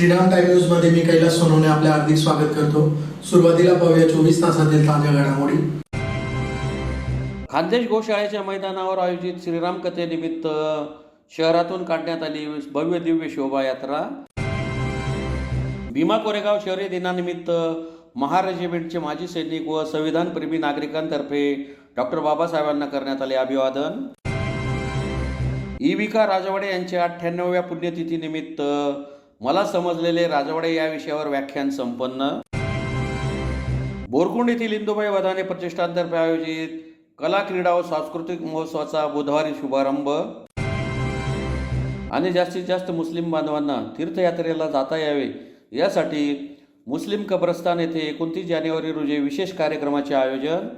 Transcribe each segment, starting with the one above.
Shriram time news मध्ये मी कैलास सोनवणे आपले हार्दिक स्वागत करतो। सुरुवातीला पाहूया 24 तासातील ताज्या घडामोडी। खान्देश गोशाळेच्या मैदानावर आयोजित श्रीराम कथेनिमित्त शहरातून काढण्यात आली भव्य दिव्य शोभायात्रा। भीमा कोरेगाव शहरी दिनानिमित्त महार रेजिमेंटचे माजी सैनिक व संविधानप्रेमी नागरिकांतर्फे डॉक्टर बाबासाहेबांना करण्यात आले अभिवादन। ईविका राजवाडे यांच्या 98व्या पुण्यतिथीनिमित्त मला समजलेले राजवाडे या विषयावर व्याख्यान संपन्न। बोरकुंड येथील इंदुबाई वधाने प्रतिष्ठानतर्फे आयोजित कला क्रीडा व सांस्कृतिक महोत्सवाचा बुधवारी शुभारंभ। आणि जास्तीत जास्त मुस्लिम बांधवांना तीर्थयात्रेला जाता यावे यासाठी मुस्लिम कब्रस्तान येथे 29 जानेवारी रोजी विशेष कार्यक्रमाचे आयोजन।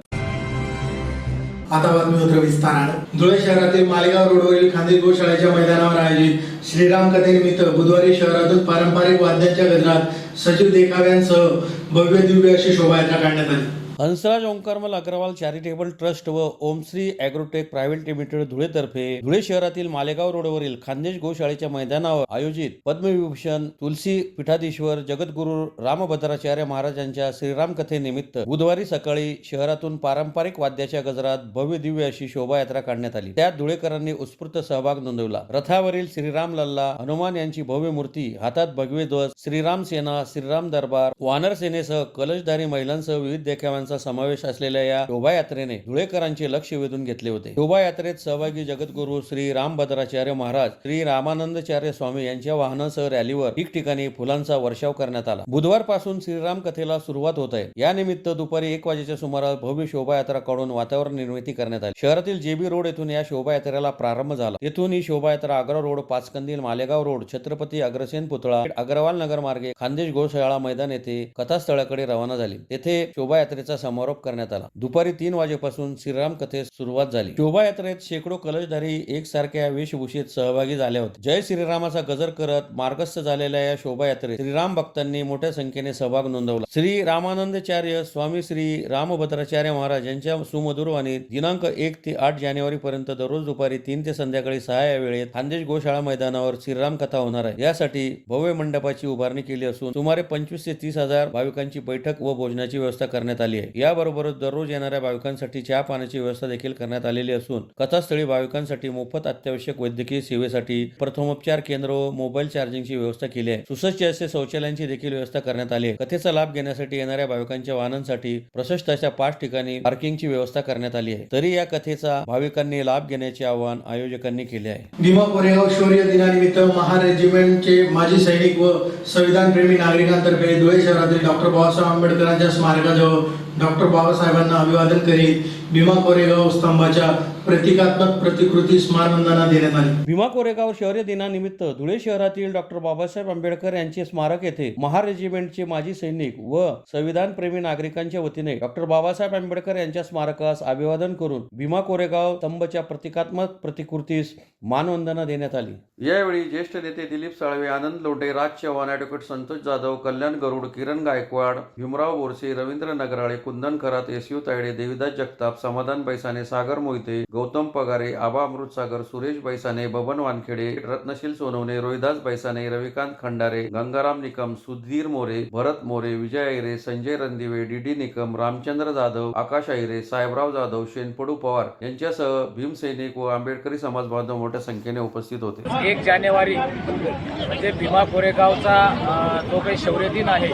आता बातमीपत्र विस्ताराने। धुळे शहरातील मालेगाव रोडवरील खान्देश गोशाळेच्या मैदानावर आयोजित श्रीराम कथेनिमित्त बुधवारी शहरातून पारंपरिक वाद्यांच्या गजरात सजीव देखाव्यांसह भव्य दिव्य अशी शोभायात्रा काढण्यात आली। हंसराज ओंकारमल अग्रवाल चॅरिटेबल ट्रस्ट व ओमश्री ॲग्रोटेक प्रायव्हेट लिमिटेड धुळेतर्फे धुळे शहरातील मालेगाव रोडवरील खान्देश गोशाळेच्या मैदानावर आयोजित पद्मविभूषण तुलसी पीठाधीश्वर जगद्गुरू रामभद्राचार्य महाराजांच्या श्रीराम कथेनिमित्त बुधवारी सकाळी शहरातून पारंपरिक वाद्याच्या गजरात भव्य दिव्य अशी शोभायात्रा काढण्यात आली। त्यात धुळेकरांनी उत्स्फूर्त सहभाग नोंदवला। रथावरील श्रीराम लल्ला हनुमान यांची भव्य मूर्ती, हातात भगवे ध्वज, श्रीराम सेना, श्रीराम दरबार, वानर सेनेसह कलशधारी महिलांसह विविध देखाव्यांचा समावेश असलेल्या या शोभायात्रेने धुळेकरांचे लक्ष वेधून घेतले होते। शोभायात्रेत सहभागी जगद्गुरू श्री रामभद्राचार्य महाराज, श्री रामानंदाचार्य स्वामी यांच्या वाहनासह रॅलीवर ठिकठिकाणी फुलांचा वर्षाव करण्यात आला। बुधवारपासून श्रीराम कथेला सुरुवात होत आहे। या निमित्त दुपारी 1 वाजेच्या सुमारास भव्य शोभायात्रा काढून वातावरण निर्मिती करण्यात आली। शहरातील जेबी रोड येथून या शोभायात्रेला प्रारंभ झाला। येथून ही शोभायात्रा आग्रा रोड, पाचकंदील, मालेगाव रोड, छत्रपती अग्रसेन पुतळा, अग्रवाल नगर मार्गे खान्देश गोशाळा मैदान येथे कथास्थळाकडे रवाना झाली। तेथे शोभायात्रेचा समारोप करण्यात आला। दुपारी 3 वाजेपासून श्रीराम कथेस सुरुवात झाली। शोभायात्रेत शेकडो कलशधारी एकसारख्या वेशभूषेत सहभागी झाले होते। जय श्रीरामाचा गजर करत मार्गस्थ झालेल्या या शोभायात्रेत श्रीराम भक्तांनी मोठ्या संख्येने सहभाग नोंदवला। श्री रामानंदाचार्य स्वामी, श्री रामभद्राचार्य महाराज यांच्या सुमधुर वाणीत दिनांक 1 ते 8 जानेवारी पर्यंत दररोज दुपारी 3 ते संध्याकाळी 6 या वेळेत खान्देश गोशाळा मैदानावर श्रीराम कथा होणार आहे। यासाठी भव्य मंडपाची उभारणी केली असून सुमारे 25 ते 30 हजार भाविकांची बैठक व भोजनाची व्यवस्था करण्यात आली आहे। याबरोबरच दररोज येणाऱ्या भाविकांसाठी चहा पाण्याची व्यवस्था देखील करण्यात आलेली असून कथास्थळी भाविकांसाठी मोफत अत्यावश्यक वैद्यकीय सेवेसाठी प्रथमोपचार केंद्र व मोबाईल चार्जिंगची व्यवस्था केली आहे। सुसज्ज असे शौचालयांची देखील व्यवस्था करण्यात आली आहे। कथेचा लाभ घेण्यासाठी येणाऱ्या भाविकांच्या वाहनांसाठी प्रशस्त अशा 5 ठिकाणी पार्किंगची व्यवस्था करण्यात आली आहे। तरी या कथेचा भाविकांनी लाभ घेण्याचे आवाहन आयोजकांनी केले आहे। भीमा कोरेगाव शौर्य दिनानिमित्त महार रेजिमेंटचे माजी सैनिक व संविधानप्रेमी नागरिकांतर्फे धुळे शहरातील डॉक्टर बाबासाहेब आंबेडकरांच्या स्मारकाजवळ डॉक्टर बाबासाहेबांना अभिवादन करीत भीमा कोरेगाव स्तंभाच्या प्रतिकात्मक प्रतिकृतीस मानवंदना देण्यात आली। भीमा कोरेगाव शौर्य दिनानिमित्त धुळे शहरातील डॉक्टर बाबासाहेब आंबेडकर यांचे स्मारक येथे महार रेजिमेंटचे माजी सैनिक व संविधानप्रेमी नागरिकांच्या वतीने डॉक्टर बाबासाहेब आंबेडकर यांच्या स्मारकास अभिवादन करून भीमा कोरेगाव स्तंभाच्या प्रतिकात्मक प्रतिकृतीस मानवंदना देण्यात आली। यावेळी ज्येष्ठ नेते दिलीप साळवे, आनंद लोंढे, राज चव्हाण, ॲडव्होकेट संतोष जाधव, कल्याण गरुड, किरण गायकवाड, भीमराव बोरसे, रवींद्र नगराळे, कुंदन खरात, एसयू तायडे, देविदास जगताप, समाधान बैसाने, सागर मोहिते, गौतम पगारे, आबा अमृतसागर, सुरेश बैसाने, बबन वानखेडे, रत्नशील सोनवणे, रोहिदास बैसाने, रविकांत खंडारे, गंगाराम निकम, सुधीर मोरे, भरत मोरे, विजय ऐरे, संजय रणदिवे, डीडी निकम, रामचंद्र जाधव, आकाश ऐरे, साहेबराव जाधव, शेनपडू पवार यांच्यासह भीमसैनिक व आंबेडकरी समाज बांधव मोठ्या संख्येने उपस्थित होते। 1 जानेवारी म्हणजे भीमा कोरेगावचा जो काही शौर्य दिन आहे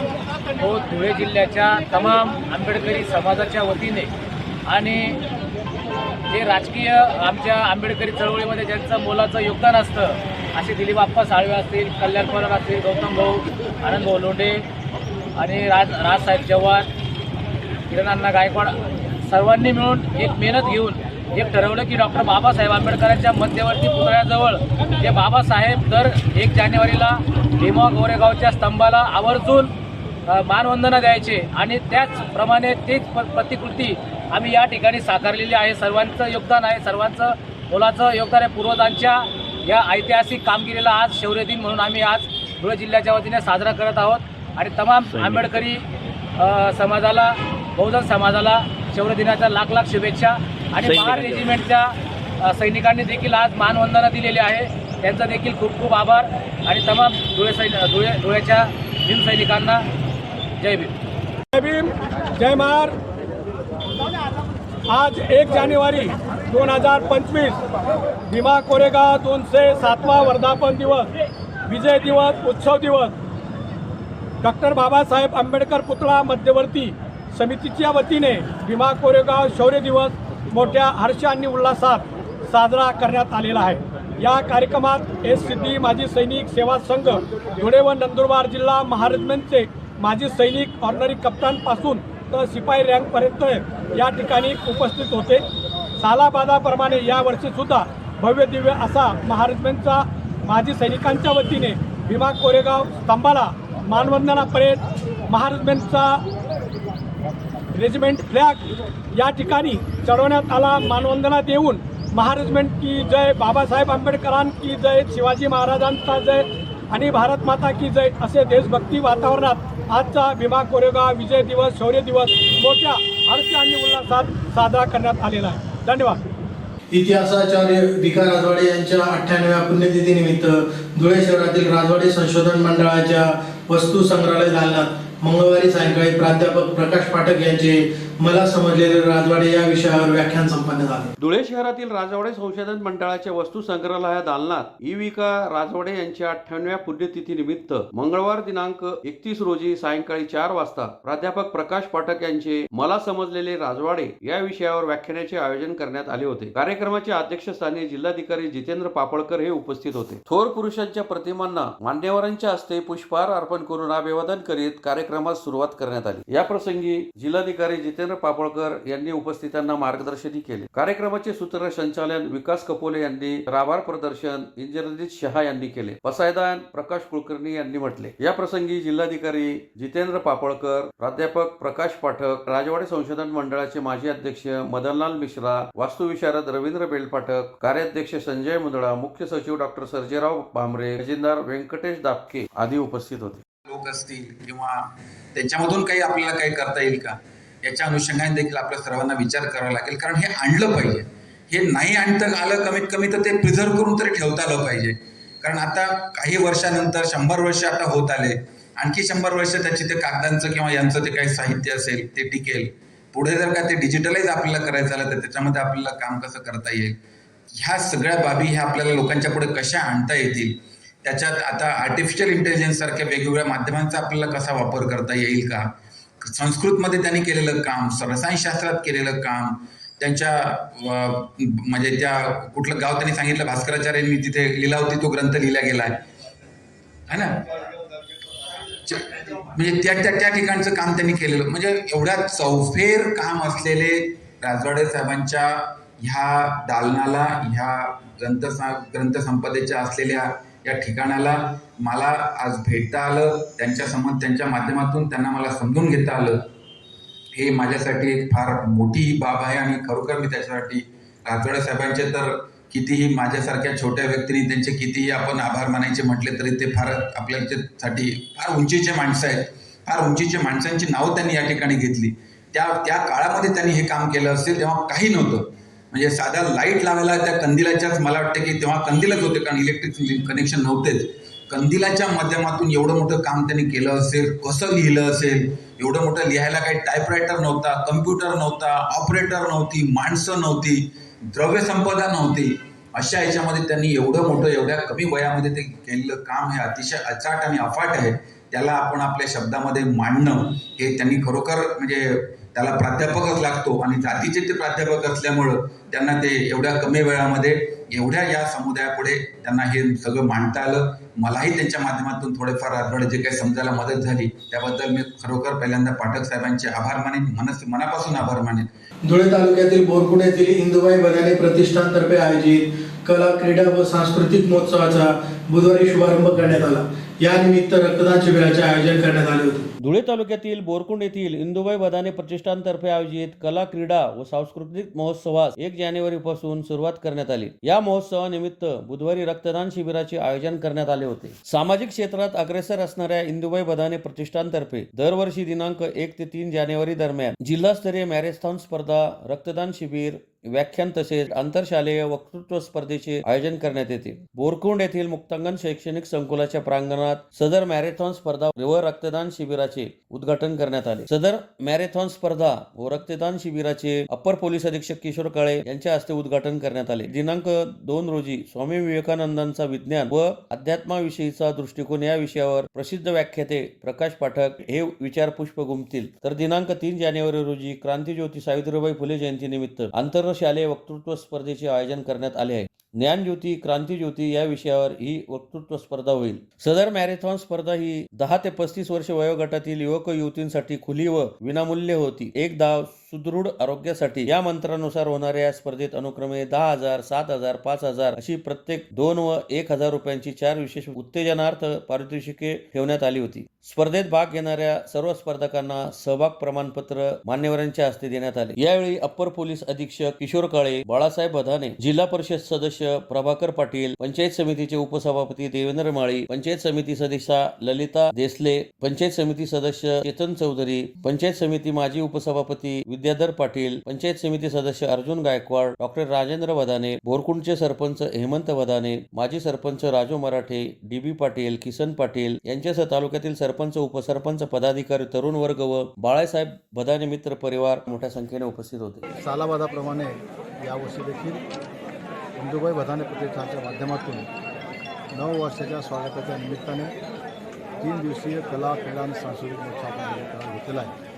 तो धुळे जिल्ह्याच्या तमाम आंबेडकरी समाजाच्या वतीने आणि जे राजकीय आमच्या आंबेडकरी चळवळीमध्ये ज्यांचं मोलाचं योगदान असतं असे दिलीप आप्पा साळवे असतील, कल्याण पवार असतील, गौतम भाऊ, आनंद भाऊ लोंढे आणि राजसाहेब चव्हाण, किरण अण्णा गायकवाड सर्वांनी मिळून एक मेहनत घेऊन एक ठरवलं की डॉक्टर बाबासाहेब आंबेडकरांच्या मध्यवर्ती पुतळ्याजवळ जे बाबासाहेब दर 1 जानेवारीला भीमा कोरेगावच्या स्तंभाला आवर्जून मानवंदना द्यायचे आणि त्याचप्रमाणे तेच प्रतिकृती आम्ही या ठिकाणी साकारलेली आहे। सर्वांचं योगदान आहे, सर्वांचं मोलाचं योगदान आहे। पूर्वजांच्या या ऐतिहासिक कामगिरीला आज शौर्य दिन म्हणून आम्ही आज धुळे जिल्ह्याच्या वतीने साजरा करत आहोत आणि तमाम आंबेडकरी समाजाला, बहुजन समाजाला शौर्य दिनाच्या लाख लाख शुभेच्छा। आणि महार रेजिमेंटच्या सैनिकांनी देखील आज मानवंदना दिलेली आहे। त्यांचा देखील खूप खूप आभार आणि तमाम धुळ्याच्या भीमसैनिकांना जय भीम. जय भीम, जय महार. आज 1 जानेवारी 2025 भीमा कोरेगाव 207वा वर्धापन दिवस, विजय दिवस, उत्सव दिवस. डॉक्टर बाबासाहेब आंबेडकर पुतळा मध्यवर्ती समितीच्या वतीने भीमा कोरेगाव शौर्य दिवस मोठ्या हर्ष आणि उल्हासात साजरा करण्यात आलेला आहे. या कार्यक्रमात एस सिद्धी माजी सैनिक सेवा संघ धुळे व नंदुरबार जिल्हा महारेजिमेंटचे माजी सैनिक ऑर्डनरी कप्तानपासून तर शिपाई रँकपर्यंत या ठिकाणी उपस्थित होते. सालाबादाप्रमाणे यावर्षीसुद्धा भव्य दिव्य असा महारेजिमेंटचा माजी सैनिकांच्या वतीने भीमा कोरेगाव स्तंभाला मानवंदना परेड, महारेजिमेंटचा रेजिमेंट फ्लॅग या ठिकाणी चढवण्यात आला. मानवंदना देऊन महारेजिमेंट की जय, बाबासाहेब आंबेडकरांकी जय, शिवाजी महाराजांचा जय आणि भारत माता की जय असे देशभक्ती वातावरणात आजचा भीमा कोरेगाव विजय दिवस, शौर्य दिवस मोठ्या हर्ष आणि उल्हासात साजरा करण्यात आलेला आहे. धन्यवाद. इतिहासाचार्य विका राजवाडे यांच्या 98व्या पुण्यतिथीनिमित्त धुळे शहरातील राजवाडे संशोधन मंडळाच्या वस्तू संग्रहालय दालनात मंगळवारी सायंकाळी प्राध्यापक प्रकाश पाठक यांचे मला समजलेले राजवाडे या विषयावर व्याख्यान संपन्न झाले. धुळे शहरातील राजवाडे संशोधन मंडळाच्या वस्तू संग्रहालय दालनात विका राजवाडे यांच्या 98व्या पुण्यतिथीनिमित्त मंगळवार दिनांक 31 रोजी सायंकाळी 4 वाजता प्राध्यापक प्रकाश पाठक यांचे मला समजलेले राजवाडे या विषयावर व्याख्यानाचे आयोजन करण्यात आले होते. कार्यक्रमाच्या अध्यक्षस्थानी जिल्हाधिकारी जितेंद्र पापळकर हे उपस्थित होते. थोर पुरुषांच्या प्रतिमांना मान्यवरांच्या हस्ते पुष्पहार अर्पण करून अभिवादन करीत कार्यक्रमास सुरुवात करण्यात आली. या प्रसंगी जिल्हाधिकारी जितेंद्र पापळकर यांनी उपस्थितांना मार्गदर्शन केले. कार्यक्रमाचे सूत्रसंचालन विकास कपोले यांनी, आभार प्रदर्शन इंद्रजित शहा यांनी केले. पसायदान प्रकाश कुलकर्णी यांनी म्हटले. या प्रसंगी जिल्हाधिकारी जितेंद्र पापळकर, प्राध्यापक प्रकाश पाठक, राजवाडे संशोधन मंडळाचे माजी अध्यक्ष मदनलाल मिश्रा, वास्तुविशारद रवींद्र बेलपाठक, कार्याध्यक्ष संजय मुंदडा, मुख्य सचिव डॉक्टर सर्जेराव भामरे, खजिनदार व्यंकटेश दापके आदी उपस्थित होते. लोक असतील किंवा त्यांच्यामधून काही आपल्याला काही करता येईल का याच्या अनुषंगाने देखील आपल्या सर्वांना विचार करावा लागेल. कारण हे आणलं पाहिजे. हे नाही आणता आलं कमीत कमी तर ते प्रिझर्व करून तरी ठेवता आलं पाहिजे. कारण आता काही वर्षानंतर 100 वर्ष आता होत आले, आणखी 100 वर्ष त्याची ते कागदांचं किंवा यांचं ते काही साहित्य असेल ते टिकेल. पुढे जर का ते डिजिटलाइज आपल्याला करायचं आलं तर त्याच्यामध्ये आपल्याला काम कसं करता येईल, ह्या सगळ्या बाबी ह्या आपल्याला लोकांच्या पुढे कशा आणता येतील, त्याच्यात आता आर्टिफिशियल इंटेलिजन्स सारख्या वेगवेगळ्या माध्यमांचा आपल्याला कसा वापर करता येईल का, संस्कृतमध्ये त्यांनी केलेलं काम, रसायनशास्त्रात केलेलं काम, त्यांच्या म्हणजे त्या कुठलं गाव त्यांनी सांगितलं भास्कराचार्यांनी तिथे लिलावती तो ग्रंथ लिहिला गेला आहे ना, म्हणजे त्या ठिकाणचं काम त्यांनी केलेलं, म्हणजे एवढ्या चौफेर काम असलेले राजवाडे साहेबांच्या ह्या दालनाला, ह्या ग्रंथसंपदेच्या असलेल्या या ठिकाणाला मला आज भेटता आलं. त्यांच्या माध्यमातून त्यांना मला समजून घेता आलं. हे माझ्यासाठी एक फार मोठी बाब आहे आणि खरोखर मी त्याच्यासाठी राजवाडे साहेबांचे तर कितीही माझ्यासारख्या छोट्या व्यक्तींनी त्यांचे कितीही आपण आभार मानायचे म्हटले तरी ते फार आपल्यासाठी फार उंचीचे माणसं आहेत. फार उंचीच्या माणसांची नावं त्यांनी या ठिकाणी घेतली. त्या काळामध्ये त्यांनी हे काम केलं असेल तेव्हा काही नव्हतं. म्हणजे साधा लाईट लावायला त्या कंदिलाच्याच, मला वाटतं की तेव्हा कंदिलच होते कारण इलेक्ट्रिक कनेक्शन नव्हतेच. कंदिलाच्या माध्यमातून एवढं मोठं काम त्यांनी केलं असेल, कसं लिहिलं असेल, एवढं मोठं लिहायला काही टाईपरायटर नव्हता, कम्प्युटर नव्हता, ऑपरेटर नव्हती, माणसं नव्हती, द्रव्यसंपदा नव्हती. अशा ह्याच्यामध्ये त्यांनी एवढं मोठं एवढ्या कमी वयामध्ये ते केलेलं काम हे अतिशय अचाट आणि अफाट आहे. त्याला आपण आपल्या शब्दामध्ये मांडणं हे त्यांनी खरोखर म्हणजे त्याला प्राध्यापकच लागतो आणि जातीचे ते प्राध्यापक असल्यामुळं त्यांना ते एवढ्या कमी वेळामध्ये एवढ्या या समुदायापुढे त्यांना हे सगळं मांडता आलं. मलाही त्यांच्या माध्यमातून थोडेफार राजवाडे जे काही समजायला मदत झाली त्याबद्दल मी खरोखर पहिल्यांदा पाठक साहेबांचे आभार मानेन, मनापासून आभार मानेन. धुळे तालुक्यातील बोरकुड येथील इंदुबाई बदाने प्रतिष्ठानतर्फे आयोजित कला, क्रीडा व सांस्कृतिक महोत्सवाचा बुधवारी शुभारंभ करण्यात आला. या निमित्त रक्तदान शिबिराचे आयोजन करण्यात आले होते. धुळे तालुक्यातील बोरकुंड येथील इंदुबाई बदाने प्रतिष्ठानतर्फे आयोजित कला, क्रीडा व सांस्कृतिक महोत्सवास 1 जानेवारीपासून सुरुवात करण्यात आली. या महोत्सवानिमित्त बुधवारी रक्तदान शिबिराचे आयोजन करण्यात आले होते. सामाजिक क्षेत्रात अग्रेसर असणाऱ्या इंदुबाई बदाने प्रतिष्ठानतर्फे दरवर्षी दिनांक 1 ते 3 जानेवारी दरम्यान जिल्हास्तरीय मॅरेथॉन स्पर्धा, रक्तदान शिबिर, व्याख्यान तसेच आंतरशालेय वक्तृत्व स्पर्धेचे आयोजन करण्यात येते. बोरकुंड येथील मुक्तांगण शैक्षणिक संकुलाच्या प्रांगणात सदर मॅरेथॉन स्पर्धा व रक्तदान शिबिराचे उद्घाटन करण्यात आले. सदर मॅरेथॉन स्पर्धा व रक्तदान शिबिराचे अप्पर पोलीस अधीक्षक किशोर काळे यांच्या हस्ते उद्घाटन करण्यात आले. दिनांक 2 रोजी स्वामी विवेकानंदांचा विज्ञान व अध्यात्माविषयीचा दृष्टिकोन या विषयावर प्रसिद्ध व्याख्याते प्रकाश पाठक हे विचार पुष्प गुंफतील. तर दिनांक 3 जानेवारी रोजी क्रांतीज्योती सावित्रीबाई फुले जयंतीनिमित्त आंतरशालेय वक्तृत्व स्पर्धेचे आयोजन करण्यात आले आहे. ज्ञानज्योती क्रांतीज्योती या विषयावर ही वक्तृत्व स्पर्धा होईल. सदर मॅरेथॉन स्पर्धा ही 10 ते 35 वर्ष वयोगटातील युवक युवतींसाठी खुली व विनामूल्य होती. एक धाव सुदृढ आरोग्यासाठी या मंत्रानुसार होणाऱ्या या स्पर्धेत अनुक्रमे 10,000, 7,000, 5,000 अशी प्रत्येक 2 व 1,000 रुपयांची 4 विशेष उत्तेजनार्थ पारितोषिके ठेवण्यात आली होती. स्पर्धेत भाग घेणाऱ्या सर्व स्पर्धकांना सहभाग प्रमाणपत्र मान्यवरांच्या हस्ते देण्यात आले. यावेळी अप्पर पोलीस अधीक्षक किशोर काळे, बाळासाहेब बधाने, जिल्हा परिषद सदस्य प्रभाकर पाटील, पंचायत समितीचे उपसभापती देवेंद्र माळी, पंचायत समिती सदस्या ललिता देसले, पंचायत समिती सदस्य चेतन चौधरी, पंचायत समिती माजी उपसभापती विद्याधर पाटील, पंचायत समिती सदस्य अर्जुन गायकवाड, डॉक्टर राजेंद्र बधाने, बोरकुंडचे सरपंच हेमंत बधाने, माजी सरपंच राजू मराठे, डी.बी. पाटील, किसन पाटील यांच्यासह तालुक्यातील सरपंच, उपसरपंच, पदाधिकारी, तरुण वर्ग व बाळासाहेब बधाने मित्र परिवार मोठ्या संख्येने उपस्थित होते. सालाबादाप्रमाणे यावर्षी देखील इंदुबाई बधाने प्रतिष्ठानच्या माध्यमातून 9 वर्षाच्या स्वागताच्या निमित्ताने 3 दिवसीय कला, क्रीडा आणि सांस्कृतिक महोत्सव घेतलेला आहे.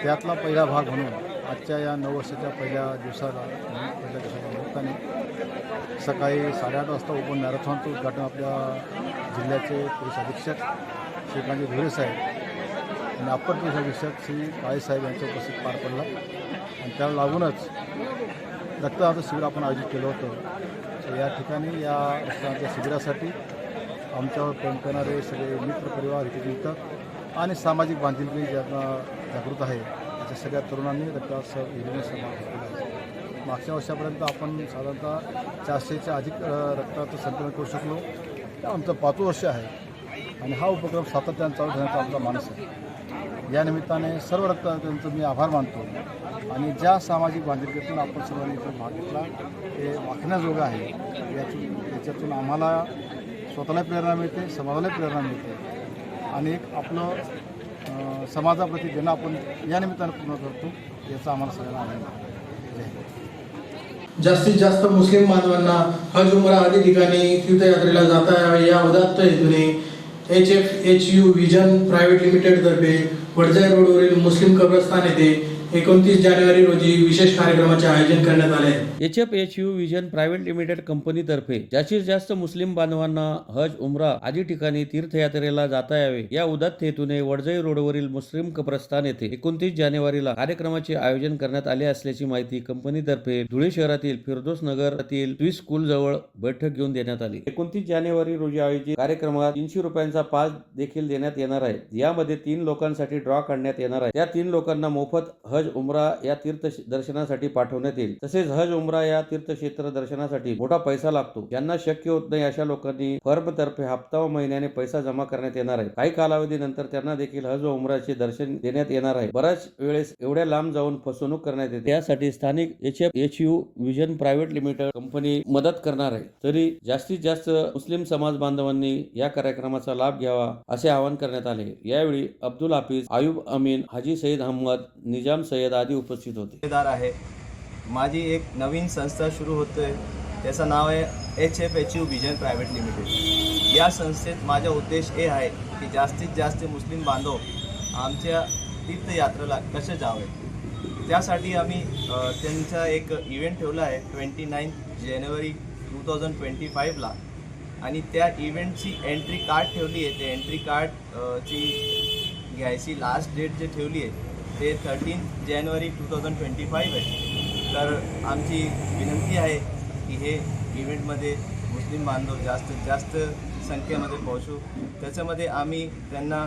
त्यातला पहिला भाग म्हणून आजच्या या 9 वर्षाच्या पहिल्या दिवसाच्या निमित्ताने सकाळी 8:30 वाजता ओपन मॅरेथॉनचं उद्घाटन आपल्या जिल्ह्याचे पोलीस अधीक्षक श्रीकांत धुळे साहेब आणि अप्पर पोलीस अधीक्षक श्री काळे साहेब यांच्या उपस्थित पार पडला. आणि त्याला लागूनच रक्तदानाचं शिबिर आपण आयोजित केलं होतं. तर या ठिकाणी या रक्तदानाच्या शिबिरासाठी आमच्यावर प्रेम करणारे सगळे मित्रपरिवार, हितचिंतक आणि सामाजिक बांधिलकी ज्यांना जागृत आहे अशा सगळ्या तरुणांनी रक्तदान सहभाग घेतला आहे. मागच्या वर्षापर्यंत आपण साधारणतः 400च्या अधिक रक्ताचं संकलन करू शकलो. आमचं 5वं वर्ष आहे आणि हा उपक्रम सातत्याने चालू ठेवण्याचा आमचा मानस आहे. या निमित्ताने सर्व रक्तदात्यांचं मी आभार मानतो आणि ज्या सामाजिक बांधिलकीतून आपण सर्वांनी इथं भाग घेतला ते वाखण्याजोगं आहे. याच्यातून आम्हाला स्वतःला प्रेरणा मिळते, समाजाला प्रेरणा मिळते आणि एक आपलं समाजाप्रती देणं आपण या निमित्तानं पूर्ण करतो याचा आम्हाला सगळ्यांना आनंद आहे. जास्तीत जास्त मुस्लिम बांधवांना हज उमरा आदी ठिकाणी तीर्थयात्रेला जाता यावे या उदात्त हेतूने HFHU विजन प्रायव्हेट लिमिटेड तर्फे वडजाई रोडवरील मुस्लिम कब्रस्तान येथे 29 जानेवारी रोजी विशेष कार्यक्रमाचे आयोजन करण्यात आले आहे. HFHU विजन प्रायव्हेट लिमिटेड कंपनीतर्फे जास्तीत जास्त मुस्लिम बांधवांना हज उमरा आदी ठिकाणी तीर्थयात्रेला जाता यावे या उदात्त हेतूने वडजाई रोडवरील मुस्लिम कब्रस्तान येथे 29 जानेवारीला कार्यक्रमाचे आयोजन करण्यात आले असल्याची माहिती कंपनीतर्फे धुळे शहरातील फिरदोस नगरातील स्विस स्कूल जवळ बैठक घेऊन देण्यात आली. 29 जानेवारी रोजी आयोजित कार्यक्रमात 300 रुपयांचा पास देखील देण्यात येणार आहे. यामध्ये 3 लोकांसाठी ड्रॉ काढण्यात येणार आहे. त्या 3 लोकांना मोफत हज उमरा या तीर्थ दर्शनासाठी पाठवण्यात येईल. तसेच हज उमरा या तीर्थक्षेत्र दर्शनासाठी मोठा पैसा लागतो. ज्यांना शक्य होत नाही अशा लोकांनी फर्म तर्फे हप्ता व महिन्याने पैसा जमा करण्यात येणार आहे. काही कालावधीनंतर त्यांना देखील हज व उमराचे दर्शन देण्यात येणार आहे. बऱ्याच वेळेस एवढ्या लांब जाऊन फसवणूक करण्यात येते. यासाठी स्थानिक HFHU vision private limited company मदत करणार आहे. तरी जास्तीत जास्त मुस्लिम समाज बांधवांनी या कार्यक्रमाचा लाभ घ्यावा असे आवाहन करण्यात आले. यावेळी अब्दुल हाफिज, आयुब अमीन, हाजी सईद अहमद, निजाम सय्यद आदी उपस्थित होते. आहे माझी एक नवीन संस्था सुरू होतोय, त्याचं नाव आहे HFHU विजन प्रायव्हेट लिमिटेड. या संस्थेत माझा उद्देश हे आहे की जास्तीत जास्त मुस्लिम बांधव आमच्या तीर्थयात्रेला कसे जावे. त्यासाठी आम्ही त्यांचा एक इव्हेंट ठेवला आहे 29 जानेवारी 2025ला आणि त्या इव्हेंटची एंट्री कार्ड ठेवली आहे. ते एंट्री कार्डची घ्यायची लास्ट डेट जे ठेवली आहे ते 13 जानेवारी 2025 आहे. तर आमची विनंती आहे की हे इव्हेंटमध्ये मुस्लिम बांधव जास्तीत जास्त संख्येमध्ये पोहोचू. त्याच्यामध्ये आम्ही त्यांना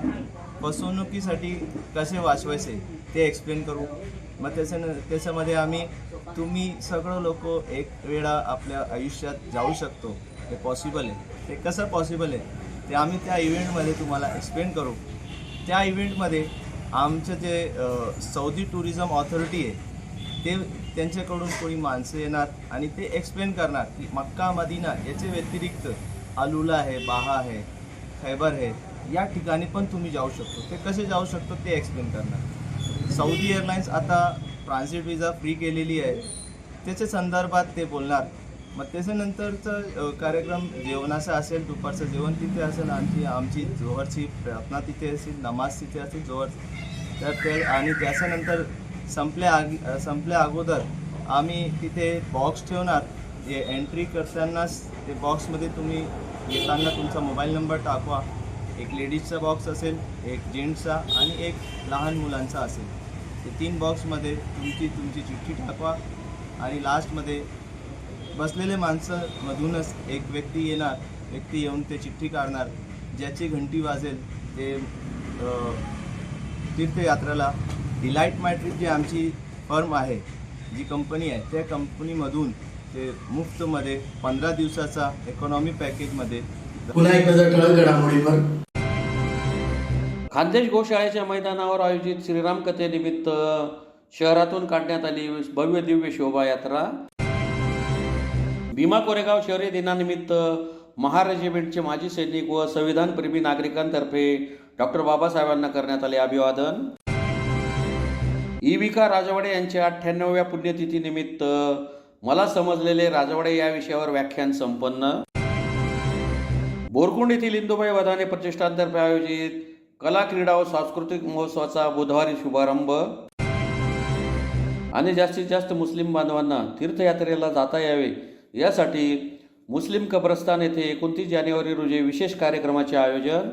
फसवणुकीसाठी कसे वाचवायचे ते एक्सप्लेन करू. मग त्याच्यामध्ये आम्ही तुम्ही सगळं लोक एक वेळा आपल्या आयुष्यात जाऊ शकतो, हे पॉसिबल आहे. ते कसं पॉसिबल आहे ते आम्ही त्या इव्हेंटमध्ये तुम्हाला एक्सप्लेन करू. त्या इव्हेंटमध्ये आमचं जे सौदी टुरिझम ऑथॉरिटी आहे ते त्यांच्याकडून कोणी माणसं येणार आणि ते एक्सप्लेन करणार की मक्का मदिना याच्या व्यतिरिक्त अलुला आहे, बाहा आहे, खैबर आहे, या ठिकाणी पण तुम्ही जाऊ शकतो. ते कसे जाऊ शकतो ते एक्सप्लेन करणार. सौदी एअरलाईन्स आता ट्रान्झिट विजा फ्री केलेली आहे, त्याच्या संदर्भात ते बोलणार. मग त्याच्यानंतरचं कार्यक्रम जेवणाचा असेल, दुपारचं जेवण तिथे असेल, आमची जोहरची प्रार्थना तिथे असेल, नमाज तिथे असेल जोहर. तर ते आणि त्याच्यानंतर संपल्या अगोदर आम्ही तिथे बॉक्स ठेवणार. जे एंट्री करतानाच ते बॉक्समध्ये तुम्ही येताना तुमचा मोबाईल नंबर टाकवा. एक लेडीजचा बॉक्स असेल, एक जेंट्सचा आणि एक लहान मुलांचा असेल. ते 3 बॉक्समध्ये तुमची चिठ्ठी टाकवा आणि लास्टमध्ये बसलेले माणसामधूनच एक व्यक्ती येऊन ते चिठ्ठी काढणार. ज्याची घंटी वाजेल ते तीर्थयात्रेला डिलाईट माय ट्रिप जी आमची फर्म आहे, जी कंपनी आहे, त्या कंपनीमधून ते मुफ्तमध्ये 15 दिवसाचा इकॉनॉमी पॅकेजमध्ये. पुन्हा एक नजर ठळक घडामोडीवर. खान्देश गोशाळेच्या मैदानावर आयोजित श्रीराम कथेनिमित्त शहरातून काढण्यात आली भव्य दिव्य शोभायात्रा. भीमा कोरेगाव शहरी दिनानिमित्त महार रेजिमेंटचे माजी सैनिक व संविधानप्रेमी नागरिकांतर्फे डॉक्टर बाबासाहेबांना करण्यात आले अभिवादन. विका राजवाडे यांच्या 98व्या पुण्यतिथीनिमित्त मला समजलेले राजवाडे या विषयावर व्याख्यान संपन्न. बोरकुंड येथील इंदुबाई वधाने प्रतिष्ठानतर्फे आयोजित कला क्रीडा व सांस्कृतिक महोत्सवाचा बुधवारी शुभारंभ. आणि जास्तीत जास्त मुस्लिम बांधवांना तीर्थयात्रेला जाता यावे यासाठी मुस्लिम कब्रस्तान येथे 29 जानेवारी रोजी विशेष कार्यक्रमाचे आयोजन.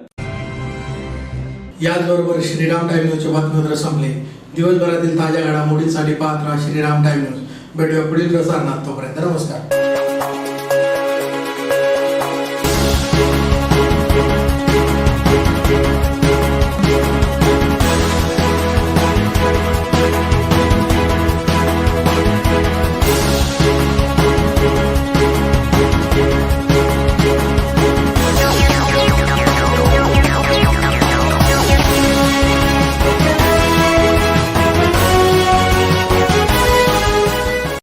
याचबरोबर श्रीराम टाइम न्यूजचे बातमीपत्र संपले. दिवसभरातील ताज्या घडामोडींसाठी पाहत राहा श्रीराम टाइम न्यूज. भेटूया पुढील प्रसारणात. तोपर्यंत नमस्कार.